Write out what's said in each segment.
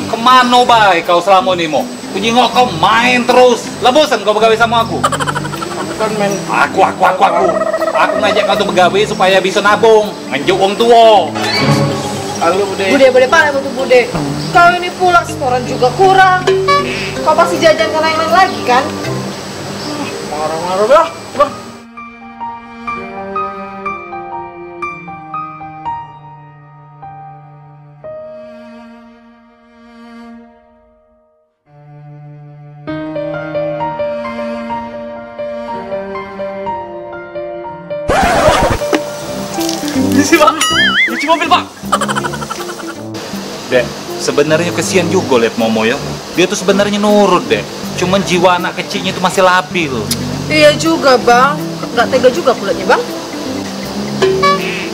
Kemana bay kau selama ini mo? Kunyingok kau main terus. Lah bosan kau begawe sama aku? Kan men. Aku ngajak kau tuh begawe supaya bisa nabung, nganjuk uang tua. Halo Bude. Bude parah betul Bude. Kau ini pulang setoran juga kurang. Kau pasti jajan ke lain-lain lagi kan? Marah-marah dah. Bang. Ini Pak, cuci mobil Pak. Dek, sebenarnya kesian juga lihat Momo ya. Dia tuh sebenarnya nurut deh. Cuman jiwa anak kecilnya itu masih labil. Iya juga Bang, nggak tega juga kulitnya Bang.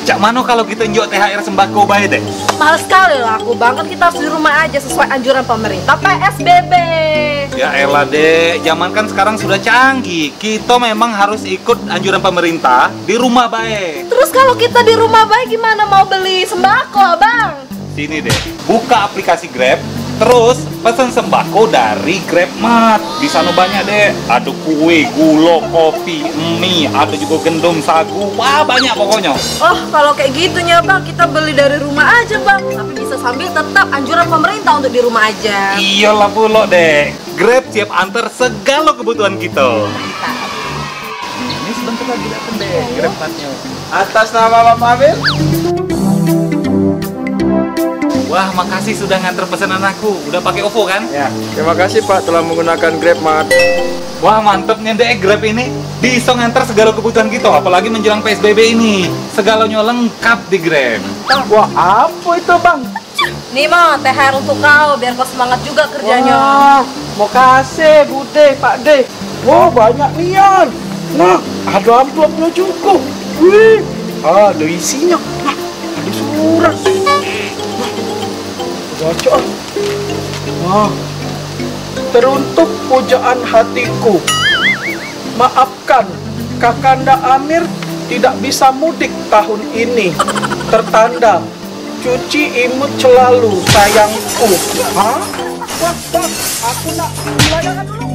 Cak mano kalau kita njuk THR sembako baik deh. Mahal sekali lah aku Bang, kan kita harus di rumah aja sesuai anjuran pemerintah PSBB. Ya elah dek, zaman kan sekarang sudah canggih. Kita memang harus ikut anjuran pemerintah di rumah baik. Terus kalau kita di rumah baik gimana mau beli sembako Bang? Sini deh, buka aplikasi Grab, terus pesan sembako dari GrabMart. Di sana banyak deh, ada kue, gula, kopi, mie, ada juga gendum, sagu, wah banyak pokoknya. Oh kalau kayak gitunya Bang, kita beli dari rumah aja Bang. Tapi bisa sambil tetap anjuran pemerintah untuk di rumah aja. Iyalah pula deh, Grab siap antar segala kebutuhan kita. Ini sebentar lagi datang deh, GrabMartnya. Atas nama Bapak Amir. Wah, makasih sudah nganter pesanan aku. Udah pakai OVO kan? Ya, terima kasih Pak telah menggunakan GrabMart. Wah, mantepnya deh Grab ini. Bisa nganter segala kebutuhan kita, apalagi menjelang PSBB ini. Segalanya lengkap di Grab. Wah, apa itu Bang? Nih Mo, THR untuk kau biar kau semangat juga kerjanya. Wah, mau kasih Bude, Pak De. Wah, banyak nian. Nah, ada amplopnya juga. Wih, ada isinya. Nah, ada surat. Baca. Wah, teruntuk pujaan hatiku. Maafkan, Kakanda Amir tidak bisa mudik tahun ini. Tertanda, cuci imut selalu sayangku. Hah? Wah, aku nak belajarkan dulu.